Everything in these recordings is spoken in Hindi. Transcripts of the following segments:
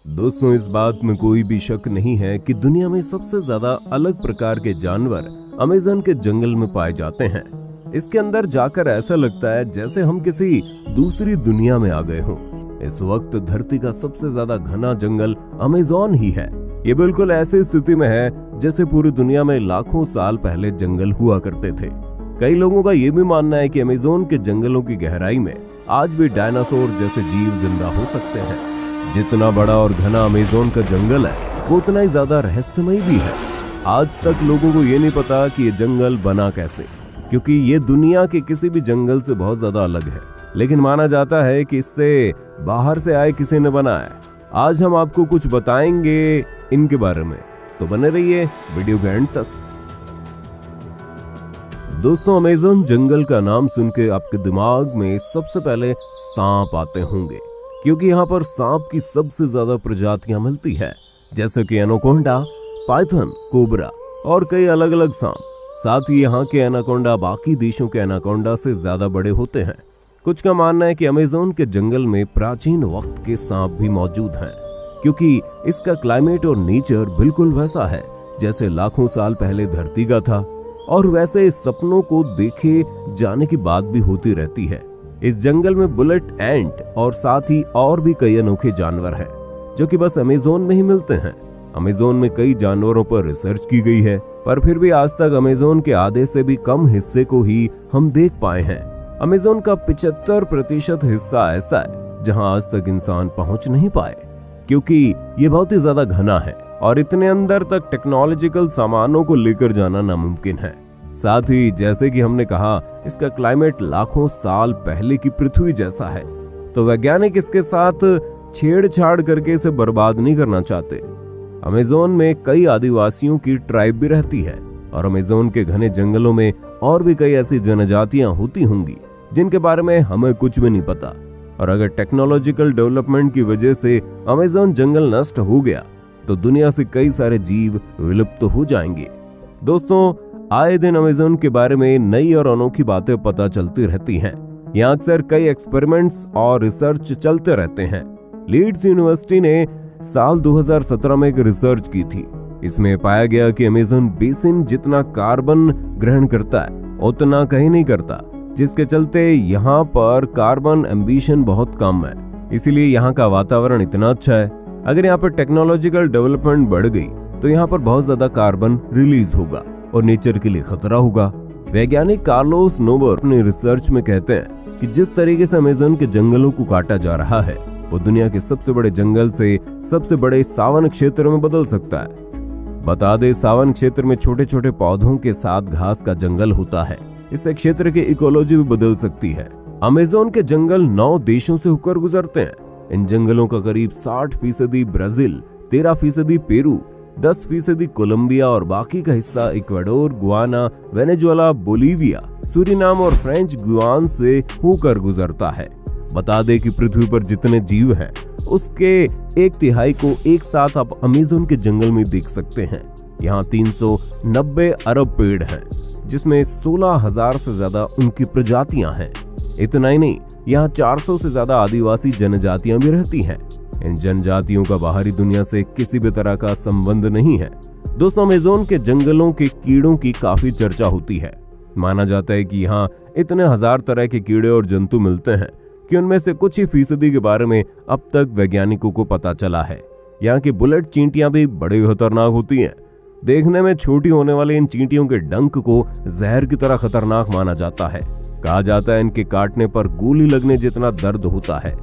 दोस्तों, इस बात में कोई भी शक नहीं है कि दुनिया में सबसे ज्यादा अलग प्रकार के जानवर अमेज़न के जंगल में पाए जाते हैं। इसके अंदर जाकर ऐसा लगता है जैसे हम किसी दूसरी दुनिया में आ गए हों। इस वक्त धरती का सबसे ज्यादा घना जंगल अमेज़न ही है। ये बिल्कुल ऐसी स्थिति में है जैसे पूरी दुनिया में लाखों साल पहले जंगल हुआ करते थे। कई लोगों का ये भी मानना है कि अमेज़न के जंगलों की गहराई में आज भी डायनासोर जैसे जीव जिंदा हो सकते हैं। जितना बड़ा और घना अमेज़न का जंगल है, वो उतना ही ज्यादा रहस्यमय भी है। आज तक लोगों को ये नहीं पता कि ये जंगल बना कैसे, क्योंकि ये दुनिया के किसी भी जंगल से बहुत ज्यादा अलग है। लेकिन माना जाता है कि इससे बाहर से आए किसी ने बनाया। आज हम आपको कुछ बताएंगे इनके बारे में, तो बने रहिए वीडियो के एंड तक। दोस्तों, अमेज़न जंगल का नाम सुन के आपके दिमाग में सबसे पहले सांप आते होंगे, क्योंकि यहाँ पर सांप की सबसे ज्यादा प्रजातियां मिलती है, जैसे कि एनाकोंडा, पाइथन, कोबरा और कई अलग अलग सांप। साथ ही यहाँ के एनाकोंडा बाकी देशों के एनाकोंडा से ज्यादा बड़े होते हैं। कुछ का मानना है कि अमेज़न के जंगल में प्राचीन वक्त के सांप भी मौजूद हैं, क्योंकि इसका क्लाइमेट और नेचर बिल्कुल वैसा है जैसे लाखों साल पहले धरती का था, और वैसे सपनों को देखे जाने की बात भी होती रहती है। इस जंगल में बुलेट एंट और साथ ही और भी कई अनोखे जानवर हैं, जो कि बस अमेज़न में ही मिलते हैं। अमेज़न में कई जानवरों पर रिसर्च की गई है, पर फिर भी आज तक अमेज़न के आधे से भी कम हिस्से को ही हम देख पाए हैं। अमेज़न का 75% हिस्सा ऐसा है जहां आज तक इंसान पहुंच नहीं पाए, क्योंकि ये बहुत ही ज्यादा घना है और इतने अंदर तक टेक्नोलॉजिकल सामानों को लेकर जाना नामुमकिन है। साथ ही जैसे कि हमने कहा, इसका क्लाइमेट लाखों साल पहले की पृथ्वी जैसा है, तो वैज्ञानिक इसके साथ छेड़छाड़ करके इसे बर्बाद नहीं करना चाहते। अमेज़न में कई आदिवासियों की ट्राइब भी रहती है, और अमेज़न के घने जंगलों में और भी कई ऐसी जनजातियां होती होंगी जिनके बारे में हमें कुछ भी नहीं पता। और अगर टेक्नोलॉजिकल डेवलपमेंट की वजह से अमेज़न जंगल नष्ट हो गया तो दुनिया से कई सारे जीव विलुप्त हो जाएंगे। दोस्तों, आए दिन अमेज़न के बारे में नई और अनोखी बातें पता चलती रहती हैं। यहाँ अक्सर कई एक्सपेरिमेंट्स और रिसर्च चलते रहते हैं। लीड्स यूनिवर्सिटी ने साल 2017 में एक रिसर्च की थी। इसमें पाया गया कि अमेज़न बेसिन जितना कार्बन ग्रहण करता है उतना कहीं नहीं करता, जिसके चलते यहाँ पर कार्बन एम्बिशन बहुत कम है। इसीलिए यहाँ का वातावरण इतना अच्छा है। अगर यहाँ पर टेक्नोलॉजिकल डेवलपमेंट बढ़ गई तो यहाँ पर बहुत ज्यादा कार्बन रिलीज होगा और नेचर के लिए खतरा होगा। वैज्ञानिक कार्लोस नोबर अपने रिसर्च में कहते हैं कि जिस तरीके से अमेज़न के जंगलों को काटा जा रहा है, वो दुनिया के सबसे बड़े जंगल से सबसे बड़े सावन क्षेत्र में बदल सकता है। बता दे, सावन क्षेत्र में छोटे छोटे पौधों के साथ घास का जंगल होता है। इससे क्षेत्र की इकोलॉजी भी बदल सकती है। अमेज़न के जंगल 9 देशों से होकर गुजरते हैं। इन जंगलों का करीब 60% ब्राजील, 13% पेरू, 10% कोलंबिया और बाकी का हिस्सा Ecuador, Guana, Venezuela, Bolivia, Suriname और फ्रेंच गुयाना से होकर गुजरता है। बता दे कि पृथ्वी पर जितने जीव हैं, उसके 1/3 को एक साथ आप अमेज़न के जंगल में देख सकते हैं। यहाँ 390 अरब पेड़ हैं, जिसमें 16,000 से ज्यादा उनकी प्रजातियां हैं। इतना ही नहीं, यहाँ 400 से ज्यादा आदिवासी जनजातियां भी रहती हैं। इन जनजातियों का बाहरी दुनिया से किसी भी तरह का संबंध नहीं है। दोस्तों, अमेज़न के जंगलों के कीड़ों की काफी चर्चा होती है। माना जाता है कि यहाँ इतने हजार तरह के कीड़े और जंतु मिलते हैं कि उनमें से कुछ ही फीसदी के बारे में अब तक वैज्ञानिकों को पता चला है। यहाँ की बुलेट चींटियां भी बड़ी खतरनाक होती हैं। देखने में छोटी होने वाली इन चींटियों के डंक को जहर की तरह खतरनाक माना जाता है। कहा जाता है इनके काटने पर गोली लगने जितना दर्द होता है।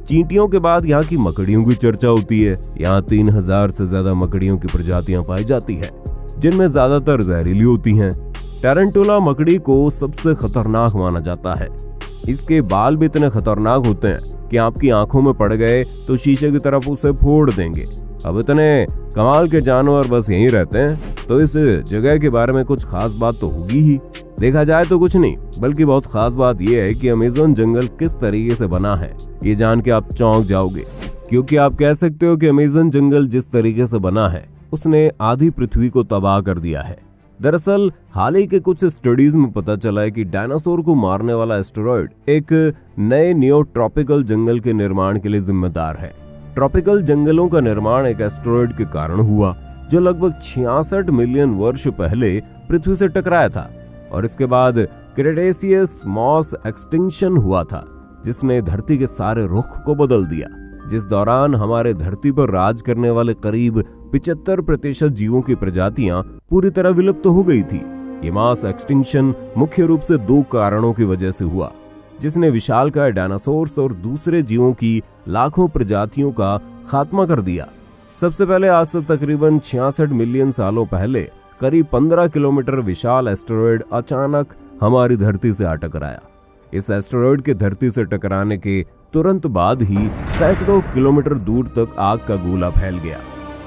चींटियों के बाद यहाँ की मकड़ियों की चर्चा होती है। यहाँ 3000 से ज्यादा मकड़ियों की प्रजातियां पाई जाती है, जिनमें ज्यादातर जहरीली होती हैं। टैरेंटुला मकड़ी को सबसे खतरनाक माना जाता है। इसके बाल भी इतने खतरनाक होते हैं कि आपकी आंखों में पड़ गए तो शीशे की तरफ उसे फोड़ देंगे। अब इतने कमाल के जानवर बस यहीं रहते हैं, तो इस जगह के बारे में कुछ खास बात तो होगी ही। देखा जाए तो कुछ नहीं, बल्कि बहुत खास बात यह है कि अमेज़न जंगल किस तरीके से बना है। ये जान के आप चौंक जाओगे, क्योंकि आप कह सकते हो कि अमेज़न जंगल जिस तरीके से बना है, उसने आधी पृथ्वी को तबाह कर दिया है। दरअसल हाल ही के कुछ स्टडीज में पता चला है कि डायनासोर को मारने वाला एस्टेरॉयड एक नए नियो ट्रॉपिकल जंगल के निर्माण के लिए जिम्मेदार है। ट्रॉपिकल जंगलों का निर्माण एक एस्टेरॉयड के कारण हुआ जो लगभग 66 मिलियन वर्ष पहले पृथ्वी से टकराया था। और इसके बाद क्रेटेशियस मास एक्सटिंक्शन हुआ था जिसने धरती के सारे रुख को बदल दिया, जिस दौरान हमारे धरती पर राज करने वाले करीब 75% जीवों की प्रजातियां पूरी तरह विलुप्त हो गई थी। ये मास एक्सटिंक्शन मुख्य रूप से 2 कारणों की वजह से हुआ, जिसने विशालकाय डायनासोर्स और दूसरे जीवों की लाखों प्रजातियों का खात्मा कर दिया। सबसे पहले आज से तकरीबन 66 मिलियन सालों पहले करीब 15 किलोमीटर विशाल एस्टेरॉयड अचानक हमारी धरती से आ टकराया। इस एस्टेरॉयड के धरती से टकराने के तुरंत बाद ही सैकड़ों किलोमीटर दूर तक आग का गोला फैल गया,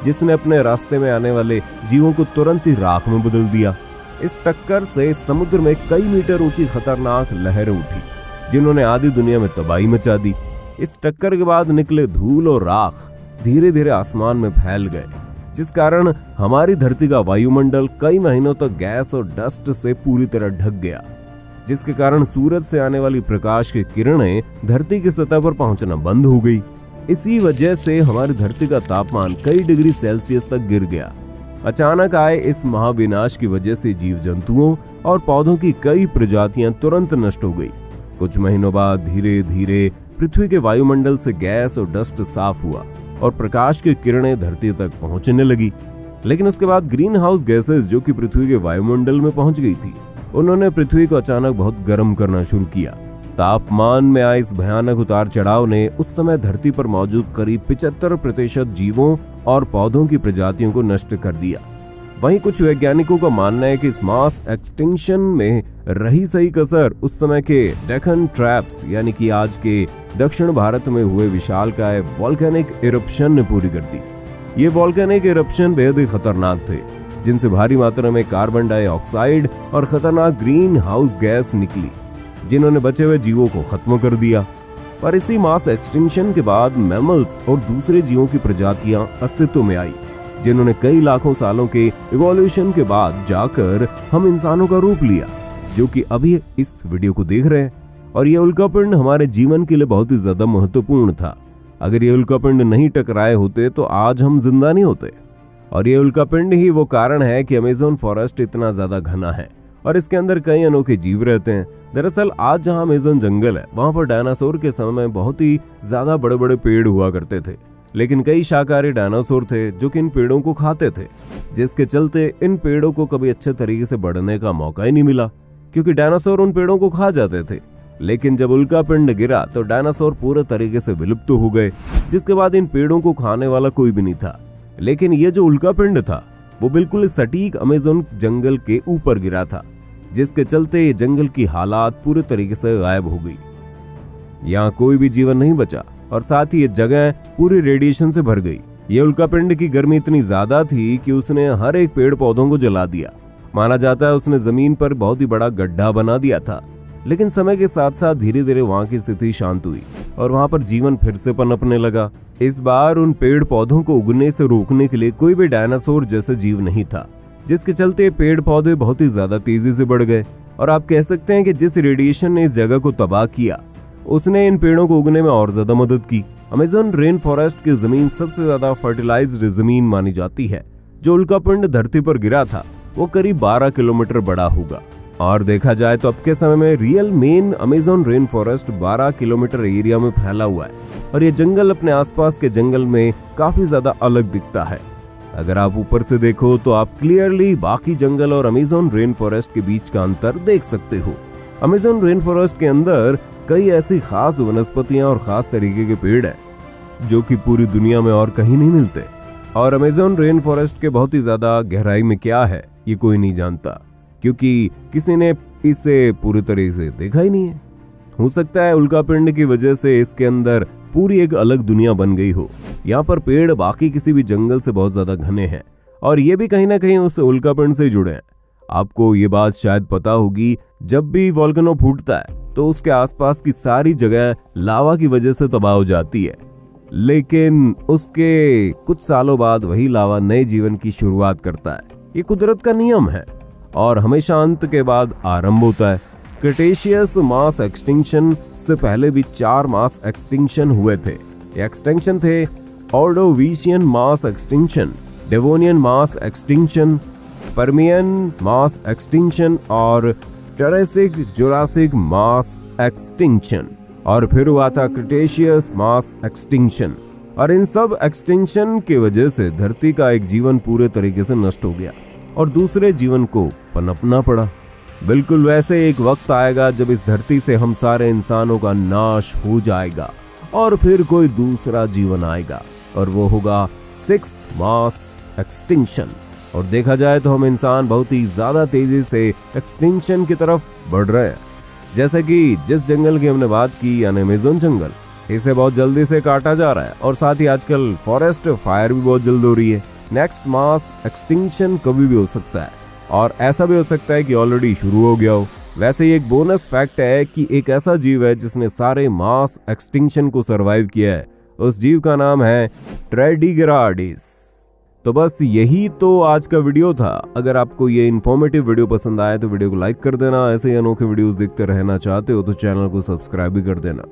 जिसने अपने रास्ते में आने वाले जीवों को तुरंत ही राख में बदल दिया। इस टक्कर से समुद्र में कई मीटर ऊंची खतरनाक लहरें उठी, जिन्होंने आधी दुनिया में तबाही मचा दी। इस टक्कर के बाद निकले धूल और राख धीरे धीरे आसमान में फैल गए, जिस कारण हमारी धरती का वायुमंडल कई महीनों तक गैस और डस्ट से पूरी तरह ढक गया, जिसके कारण सूरज से आने वाली प्रकाश की किरणें धरती की सतह पर पहुंचना बंद हो गई। इसी वजह से हमारी धरती का तापमान कई डिग्री सेल्सियस तक गिर गया। अचानक आए इस महाविनाश की वजह से जीव जंतुओं और पौधों की कई प्रजातियां तुरंत नष्ट हो गई। कुछ महीनों बाद धीरे धीरे पृथ्वी के वायुमंडल से गैस और डस्ट साफ हुआ और प्रकाश की किरणें धरती तक पहुंचने लगी। लेकिन उसके बाद ग्रीन हाउस गैसेस जो कि पृथ्वी के वायुमंडल में पहुंच गई थी, उन्होंने पृथ्वी को अचानक बहुत गर्म करना शुरू किया। तापमान में आए इस भयानक उतार चढ़ाव ने उस समय धरती पर मौजूद करीब 75% जीवों और पौधों की प्रजातियों को नष्ट कर दिया। वहीं कुछ वैज्ञानिकों का मानना है कि इस मास एक्सटिंक्शन में रही सही कसर उस समय के डेक्कन ट्रैप्स यानी कि आज के दक्षिण भारत में हुए विशालकाय वोल्केनिक इरप्शन ने पूरी कर दी। ये वोल्केनिक इरप्शन बेहद ही खतरनाक थे, जिनसे भारी मात्रा में कार्बन डाइऑक्साइड और खतरनाक ग्रीन हाउस गैस निकली, जिन्होंने बचे हुए जीवों को खत्म कर दिया। पर इसी मास एक्सटिंक्शन के बाद मैमल्स और दूसरे जीवों की प्रजातियां अस्तित्व में आई, जिन्होंने कई लाखों सालों के इवोल्यूशन के बाद जाकर हम इंसानों का रूप लिया, जो कि अभी इस वीडियो को देख रहे हैं। और ये उल्कापिंड हमारे जीवन के लिए बहुत ही ज्यादा महत्वपूर्ण था। अगर ये उल्कापिंड नहीं टकराए होते तो आज हम जिंदा नहीं होते। और ये उल्कापिंड ही वो कारण है कि अमेज़न फॉरेस्ट इतना ज्यादा घना है और इसके अंदर कई अनोखे जीव रहते हैं। दरअसल आज जहां अमेज़न जंगल है, वहां पर डायनासोर के समय में बहुत ही ज्यादा बड़े बड़े पेड़ हुआ करते थे, लेकिन कई शाकाहारी डायनासोर थे जो कि इन पेड़ों को खाते थे, जिसके चलते इन पेड़ों को कभी अच्छे तरीके से बढ़ने का मौका ही नहीं मिला, क्योंकि डायनासोर उन पेड़ों को खा जाते थे। लेकिन जब उल्कापिंड गिरा तो डायनासोर पूरे तरीके से विलुप्त हो गए, जिसके बाद इन पेड़ों को खाने वाला कोई भी नहीं था। लेकिन ये जो उल्कापिंड था वो बिल्कुल सटीक अमेज़न जंगल के ऊपर गिरा था, जिसके चलते ये जंगल की हालात पूरे तरीके से गायब हो गई। यहाँ कोई भी जीवन नहीं बचा और साथ ही ये जगह पूरी रेडिएशन से भर गई। ये उल्कापिंड की गर्मी इतनी ज्यादा थी कि उसने हर एक पेड़ पौधों को जला दिया। माना जाता है उसने जमीन पर बहुत ही बड़ा गड्ढा बना दिया था। लेकिन समय के साथ साथ धीरे धीरे वहां की स्थिति शांत हुई और वहां पर जीवन फिर से पनपने लगा। इस बार उन पेड़ पौधों को उगने से रोकने के लिए कोई भी डायनासोर जैसा जीव नहीं था, जिसके चलते पेड़ पौधे बहुत ही ज्यादा तेजी से बढ़ गए। और आप कह सकते हैं कि जिस रेडिएशन ने इस जगह को तबाह किया, उसने इन पेड़ों को उगने में और ज्यादा मदद की। अमेज़न रेन फॉरेस्ट की जमीन सबसे ज्यादा फर्टिलाइज्ड जमीन मानी जाती है। जो उल्कापिंड धरती पर गिरा था वो करीब 12 किलोमीटर बड़ा होगा। और देखा जाए तो अब के समय में real main Amazon rain forest 12 kilometre area में फैला हुआ है और ये जंगल अपने आसपास के जंगल में काफी ज्यादा अलग दिखता है। अगर आप ऊपर से देखो तो आप क्लियरली बाकी जंगल और अमेज़न रेन फॉरेस्ट के बीच का अंतर देख सकते हो। अमेज़न रेन फॉरेस्ट के अंदर कई ऐसी खास वनस्पतियां और खास तरीके के पेड़ हैं जो कि पूरी दुनिया में और कहीं नहीं मिलते। और अमेज़न रेन फॉरेस्ट के बहुत ही ज्यादा गहराई में क्या है ये कोई नहीं जानता, क्योंकि किसी ने इसे पूरी तरीके से देखा ही नहीं है। हो सकता है उल्कापिंड की वजह से इसके अंदर पूरी एक अलग दुनिया बन गई हो। यहाँ पर पेड़ बाकी किसी भी जंगल से बहुत ज्यादा घने हैं और ये भी कहीं ना कहीं उस उल्कापिंड से जुड़े हैं। आपको ये बात शायद पता होगी, जब भी वोल्केनो फूटता है तो उसके आसपास की सारी जगह लावा की वजह से तबाह हो जाती है, लेकिन उसके कुछ सालों बाद वही लावा नए जीवन की शुरुआत करता है। ये कुदरत का नियम है और हमेशा अंत के बाद आरंभ होता है। क्रेटेशियस मास एक्सटिंक्शन से पहले भी 4 मास एक्सटिंक्शन हुए थे। ये एक्सटिंक्शन थे Ordovician mass extinction, Devonian mass extinction, Permian mass extinction और टेरेसिक जुरासिक मास एक्सटिंक्शन, और फिर हुआ था क्रिटेशियस मास एक्सटिंक्शन। और इन सब एक्सटिंक्शन की वजह से धरती का एक जीवन पूरे तरीके से नष्ट हो गया और दूसरे जीवन को पनपना पड़ा। बिल्कुल वैसे एक वक्त आएगा जब इस धरती से हम सारे इंसानों का नाश हो जाएगा और फिर कोई दूसरा जीवन आएगा और वो होगा सिक्स्थ मास एक्सटिंक्शन। और देखा जाए तो हम इंसान बहुत ही ज्यादा तेजी से एक्सटिंक्शन की तरफ बढ़ रहे हैं। जैसे कि जिस जंगल की हमने बात की यानी अमेज़न जंगल, इसे बहुत जल्दी से काटा जा रहा है और साथ ही आजकल फॉरेस्ट फायर भी बहुत जल्द हो रही है। नेक्स्ट मास एक्सटिंक्शन कभी भी हो सकता है और ऐसा भी हो सकता है कि ऑलरेडी शुरू हो गया हो। वैसे ही एक बोनस फैक्ट है कि एक ऐसा जीव है जिसने सारे मास एक्सटिंक्शन को सरवाइव किया है। उस जीव का नाम है ट्रेडिग्राडिस। तो बस यही तो आज का वीडियो था। अगर आपको ये इन्फॉर्मेटिव वीडियो पसंद आया तो वीडियो को लाइक कर देना। ऐसे ही अनोखे वीडियोस देखते रहना चाहते हो तो चैनल को सब्सक्राइब भी कर देना।